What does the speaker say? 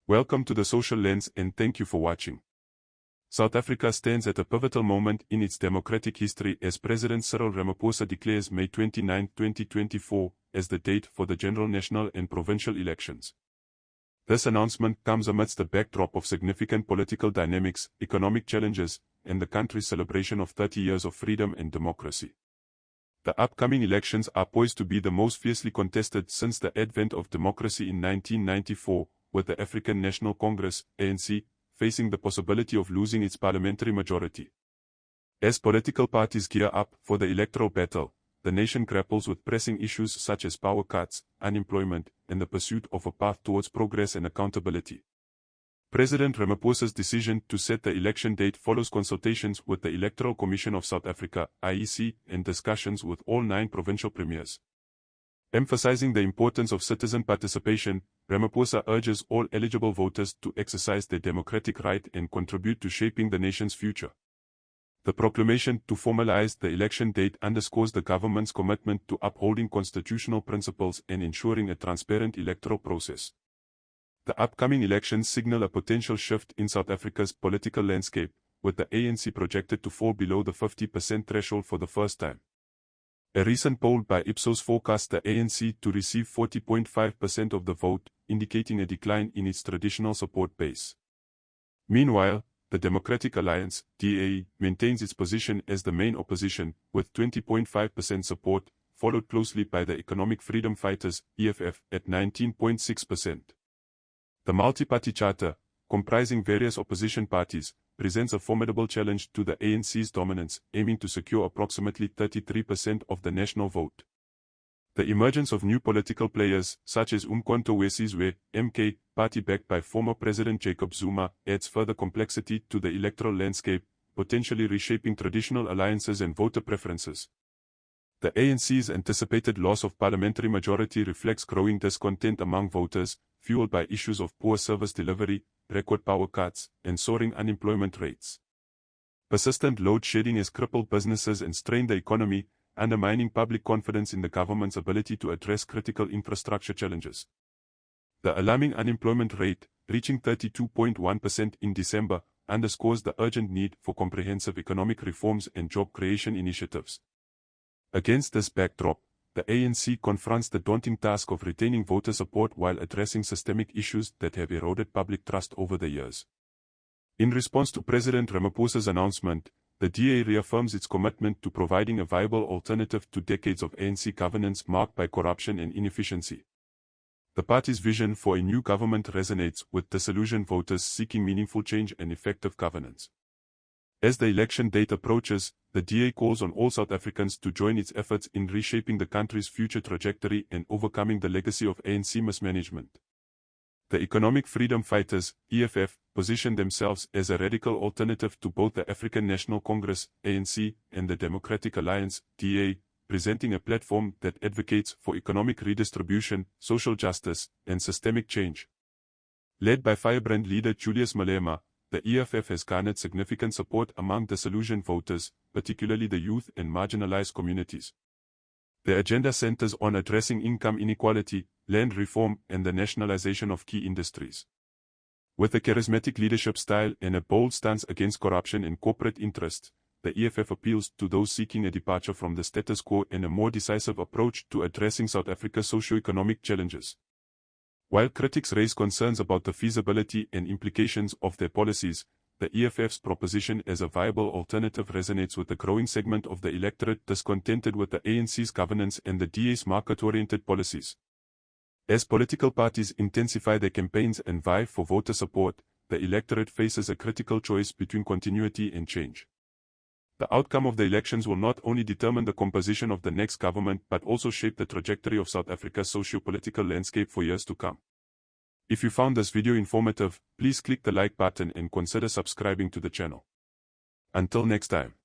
Welcome to the Social Lens and thank you for watching. South Africa stands at a pivotal moment in its democratic history as President Cyril Ramaphosa declares May 29, 2024 as the date for the general national and provincial elections. This announcement comes amidst a backdrop of significant political dynamics, economic challenges, and the country's celebration of 30 years of freedom and democracy. The upcoming elections are poised to be the most fiercely contested since the advent of democracy in 1994, with the African National Congress, ANC, facing the possibility of losing its parliamentary majority. As political parties gear up for the electoral battle, the nation grapples with pressing issues such as power cuts, unemployment, and the pursuit of a path towards progress and accountability. President Ramaphosa's decision to set the election date follows consultations with the Electoral Commission of South Africa, IEC, and discussions with all 9 provincial premiers. Emphasizing the importance of citizen participation, Ramaphosa urges all eligible voters to exercise their democratic right and contribute to shaping the nation's future. The proclamation to formalize the election date underscores the government's commitment to upholding constitutional principles and ensuring a transparent electoral process. The upcoming elections signal a potential shift in South Africa's political landscape, with the ANC projected to fall below the 50% threshold for the first time. A recent poll by Ipsos forecast the ANC to receive 40.5% of the vote, indicating a decline in its traditional support base. Meanwhile, the Democratic Alliance, DA, maintains its position as the main opposition, with 20.5% support, followed closely by the Economic Freedom Fighters, EFF, at 19.6%. The multi-party charter, comprising various opposition parties, presents a formidable challenge to the ANC's dominance, aiming to secure approximately 33% of the national vote. The emergence of new political players, such as Umkhonto weSizwe, MK, party backed by former President Jacob Zuma, adds further complexity to the electoral landscape, potentially reshaping traditional alliances and voter preferences. The ANC's anticipated loss of parliamentary majority reflects growing discontent among voters, fueled by issues of poor service delivery, record power cuts, and soaring unemployment rates. Persistent load shedding has crippled businesses and strained the economy, undermining public confidence in the government's ability to address critical infrastructure challenges. The alarming unemployment rate, reaching 32.1% in December, underscores the urgent need for comprehensive economic reforms and job creation initiatives. Against this backdrop, the ANC confronts the daunting task of retaining voter support while addressing systemic issues that have eroded public trust over the years. In response to President Ramaphosa's announcement, the DA reaffirms its commitment to providing a viable alternative to decades of ANC governance marked by corruption and inefficiency. The party's vision for a new government resonates with disillusioned voters seeking meaningful change and effective governance. As the election date approaches, the DA calls on all South Africans to join its efforts in reshaping the country's future trajectory and overcoming the legacy of ANC mismanagement. The Economic Freedom Fighters, EFF, position themselves as a radical alternative to both the African National Congress, ANC, and the Democratic Alliance, DA, presenting a platform that advocates for economic redistribution, social justice, and systemic change. Led by firebrand leader Julius Malema, the EFF has garnered significant support among disillusioned voters, particularly the youth and marginalized communities. The agenda centers on addressing income inequality, land reform, and the nationalization of key industries. With a charismatic leadership style and a bold stance against corruption and corporate interests, the EFF appeals to those seeking a departure from the status quo and a more decisive approach to addressing South Africa's socio-economic challenges. While critics raise concerns about the feasibility and implications of their policies, the EFF's proposition as a viable alternative resonates with a growing segment of the electorate discontented with the ANC's governance and the DA's market-oriented policies. As political parties intensify their campaigns and vie for voter support, the electorate faces a critical choice between continuity and change. The outcome of the elections will not only determine the composition of the next government but also shape the trajectory of South Africa's socio-political landscape for years to come. If you found this video informative, please click the like button and consider subscribing to the channel. Until next time.